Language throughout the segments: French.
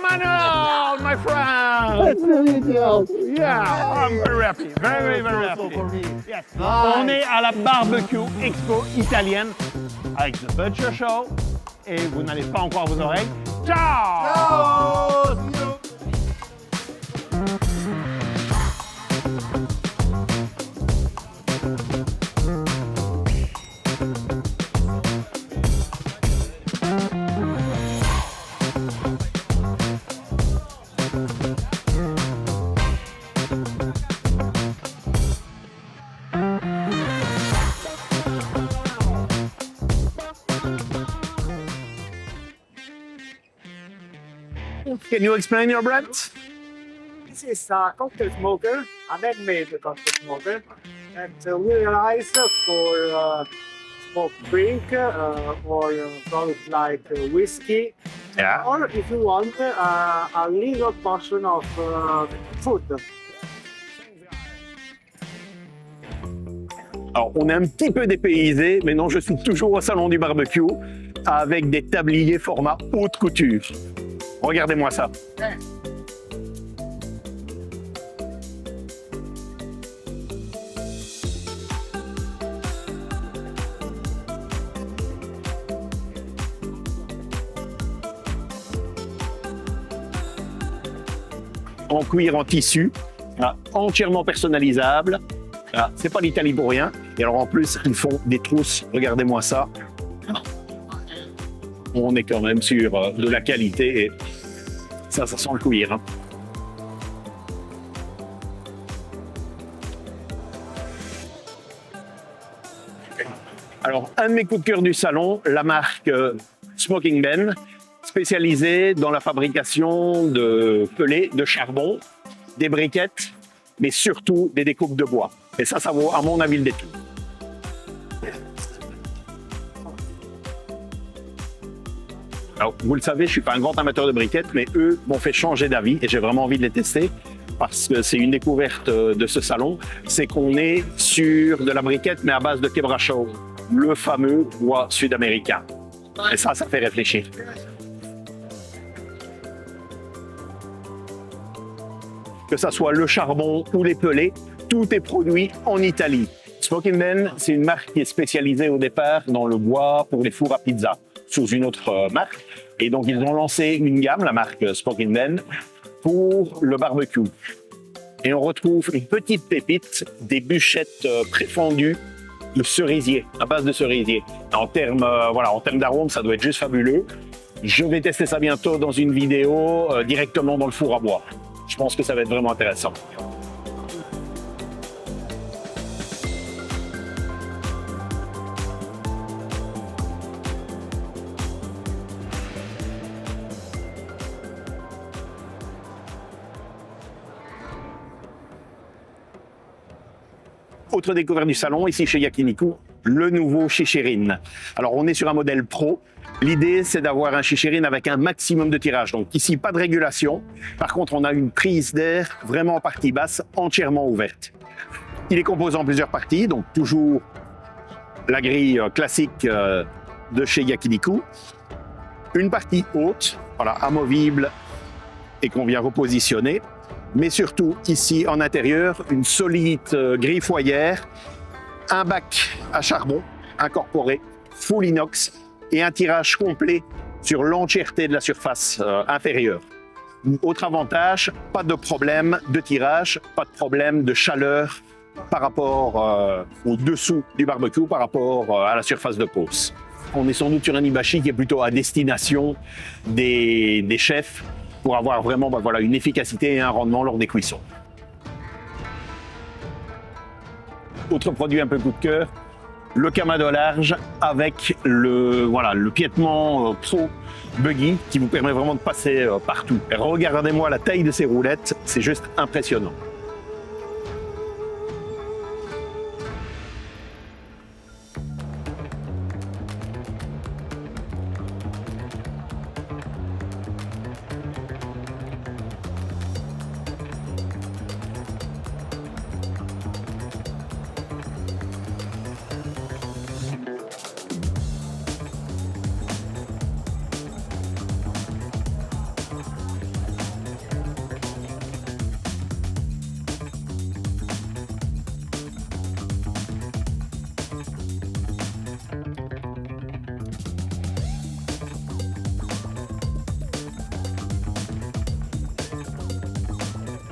Manuel, my friend. Nice to meet you. Yeah, I'm very happy. Very, very happy. For me. Yes. Nice. On est à la Barbecue Expo italienne avec The Butcher Show et vous n'allez pas encore vos oreilles. Ciao! Oh, see you. Can you explain your brand? This is a cocktail smoker, a man-made cocktail smoker, and we realize for smoked drink or products like whiskey, Yeah. or if you want a little portion of food. Alors, on est un petit peu dépaysé, mais non, je suis toujours au salon du barbecue avec des tabliers format haute couture. Regardez-moi ça. En cuir en tissu, entièrement personnalisable. C'est pas l'Italie pour rien. Et alors en plus, ils font des trousses. Regardez-moi ça. On est quand même sur de la qualité et ça sent le cuir. Hein. Alors, un de mes coups de cœur du salon, la marque Smoking Ben, spécialisée dans la fabrication de pellets de charbon, des briquettes, mais surtout des découpes de bois. Et ça vaut, à mon avis, le détour. Alors, vous le savez, je ne suis pas un grand amateur de briquettes, mais eux m'ont fait changer d'avis et j'ai vraiment envie de les tester parce que c'est une découverte de ce salon. C'est qu'on est sur de la briquette, mais à base de quebracho, le fameux bois sud-américain. Et ça fait réfléchir. Que ça soit le charbon ou les pellets, tout est produit en Italie. Smoking Ben, c'est une marque qui est spécialisée au départ dans le bois pour les fours à pizza, sous une autre marque. Et donc, ils ont lancé une gamme, la marque Smoking Ben, pour le barbecue. Et on retrouve une petite pépite, des bûchettes préfondues de cerisier, à base de cerisier. En termes d'arôme, ça doit être juste fabuleux. Je vais tester ça bientôt dans une vidéo directement dans le four à bois. Je pense que ça va être vraiment intéressant. Autre découverte du salon, ici chez Yakiniku, le nouveau Chichirin. Alors, on est sur un modèle pro. L'idée, c'est d'avoir un Chichirin avec un maximum de tirage. Donc ici, pas de régulation. Par contre, on a une prise d'air vraiment en partie basse, entièrement ouverte. Il est composé en plusieurs parties, donc toujours la grille classique de chez Yakiniku. Une partie haute, voilà, amovible et qu'on vient repositionner. Mais surtout, ici, en intérieur, une solide grille foyer, un bac à charbon incorporé, full inox, et un tirage complet sur l'entièreté de la surface inférieure. Autre avantage, pas de problème de tirage, pas de problème de chaleur par rapport au dessous du barbecue, par rapport à la surface de pose. On est sans doute sur un hibachi qui est plutôt à destination des chefs, pour avoir vraiment une efficacité et un rendement lors des cuissons. Autre produit un peu coup de cœur, le Kamado large avec le piétement Pro Buggy qui vous permet vraiment de passer partout. Et regardez-moi la taille de ces roulettes, c'est juste impressionnant.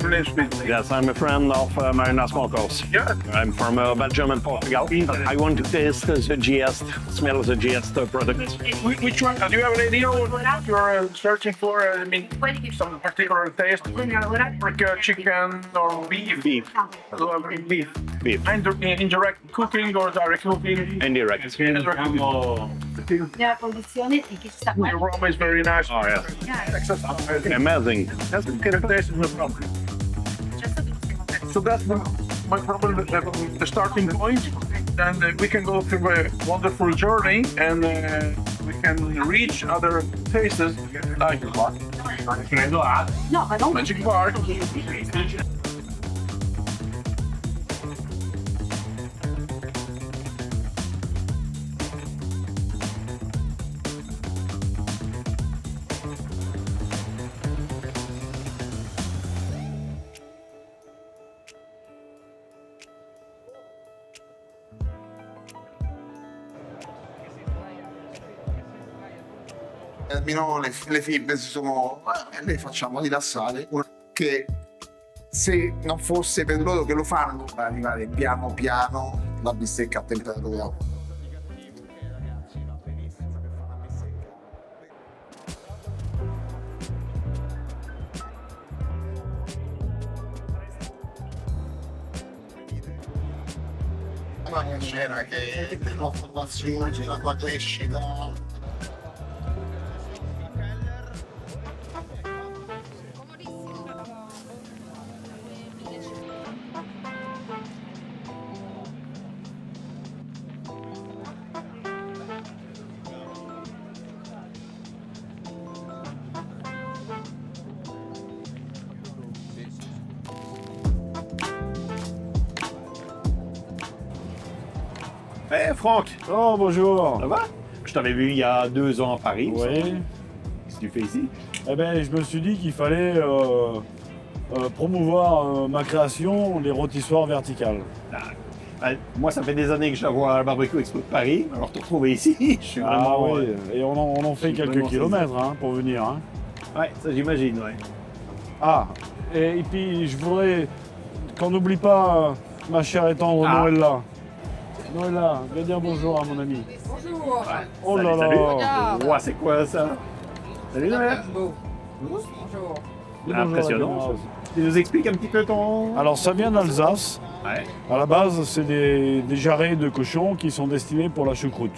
Yes, I'm a friend of Marina Smokers. Yeah. I'm from Belgium and Portugal. I want to taste the GS, smell the GS product. Which one? Do you have an idea what you're searching for? I mean, some particular taste, like chicken or beef. Beef. Beef. Beef. Indirect cooking or direct cooking? Indirect. La produzione di chi sta The aroma is very nice. Oh, yeah. Excellent. Amazing. That's the kind of taste is no problem. So that's my problem, the starting point. Then we can go through a wonderful journey and we can reach other tastes like No, ma non Magic Bar. Almeno le fibre si sono le facciamo rilassare che se non fosse per loro che lo fanno per arrivare piano piano la bistecca a temperatura. Una scena che la formazione, la tua crescita. Hey Franck, Oh, bonjour. ça va? Je t'avais vu il y a 2 ans à Paris. Oui. Qu'est-ce que tu fais ici? Eh ben, je me suis dit qu'il fallait promouvoir ma création, les rôtissoirs verticales. Moi, ça fait des années que je la vois à la Barbecue Expo de Paris. Alors, te retrouver ici, je suis Ah vraiment... oui, et on en fait je suis quelques vraiment kilomètres pour venir. Hein. Ouais, ça j'imagine, ouais. Ah, et puis je voudrais qu'on n'oublie pas ma chère et tendre Ah. Noëlla. Noëlla, viens dire bonjour à mon ami. Bonjour. Oh Salut, là salut. là. Ouah, c'est quoi ça? Salut, Noël. Bonjour. Dis bonjour, Impressionnant. la caméra. Tu nous expliques un petit peu ton... Alors ça vient d'Alsace. Ouais. À la base, c'est des jarrets de cochon qui sont destinés pour la choucroute.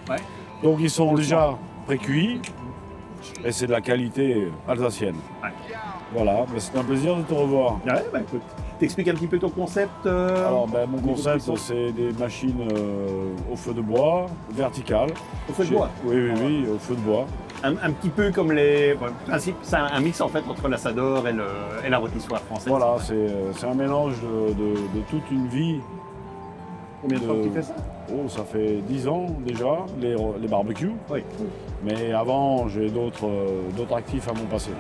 Ouais. Donc ils sont déjà précuits et c'est de la qualité alsacienne. Ouais. Voilà, mais c'est un plaisir de te revoir. Ouais, bah écoute, t'expliques un petit peu ton concept Alors ben, mon niveau concept, cuisson. c'est des machines au feu de bois, verticales. Au feu de bois. Oui, oui, oui, au feu de bois. Un petit peu comme les... Bon, le principe, c'est un mix en fait entre l'assador et la rôtissoire française. Voilà, c'est un mélange de toute une vie. Combien de temps que tu fais ça? Oh, ça fait 10 ans déjà, les barbecues. Oui. Mais avant, j'ai d'autres actifs à mon passé.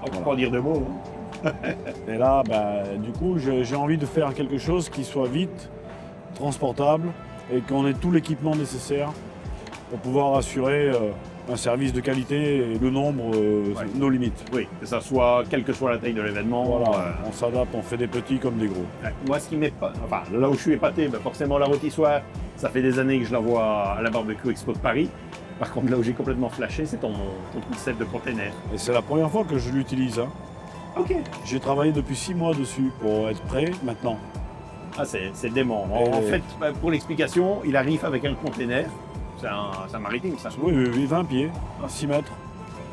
On peut pas dire de mots. Hein. Et là, du coup, j'ai envie de faire quelque chose qui soit vite, transportable et qu'on ait tout l'équipement nécessaire pour pouvoir assurer un service de qualité et le nombre, nos limites. Oui, que ça soit, quelle que soit la taille de l'événement. Voilà, on s'adapte, on fait des petits comme des gros. Moi, ce qui m'est pas... Enfin, là où je suis épaté, forcément la rôtissoire, ça fait des années que je la vois à la Barbecue Expo de Paris. Par contre, là où j'ai complètement flashé, c'est ton concept de container. Et c'est la première fois que je l'utilise. Hein. Ok. J'ai travaillé depuis 6 mois dessus pour être prêt maintenant. Ah, c'est dément. En fait, pour l'explication, il arrive avec un container. C'est un maritime, ça. Oui, oui, oui, 20 pieds, 6 mètres.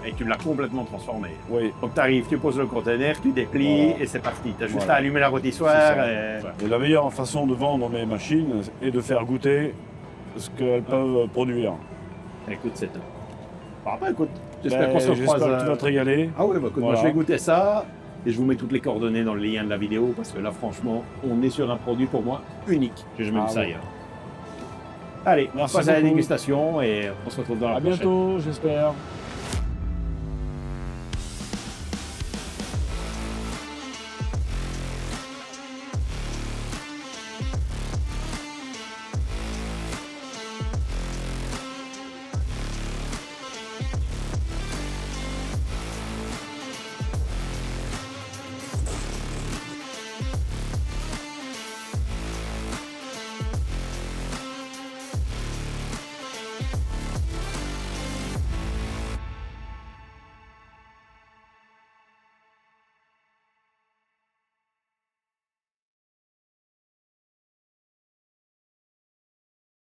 Et tu l'as complètement transformé. Oui. Donc tu arrives, tu poses le container, tu déplies Voilà. et c'est parti. Tu as juste Voilà. à allumer la rôtissoire. C'est ça. Et... Et la meilleure façon de vendre mes machines est de faire goûter ce qu'elles peuvent produire. Écoute, c'est top. Bon, écoute, j'espère qu'on se J'espère recroise. que tu vas te régaler. Ah oui, écoute, moi Voilà. je vais goûter ça et je vous mets toutes les coordonnées dans le lien de la vidéo parce que là, franchement, on est sur un produit pour moi unique. J'ai jamais vu ça oui. ailleurs. Allez, on Merci passe à la beaucoup. dégustation et on se retrouve dans la À prochaine. bientôt, j'espère.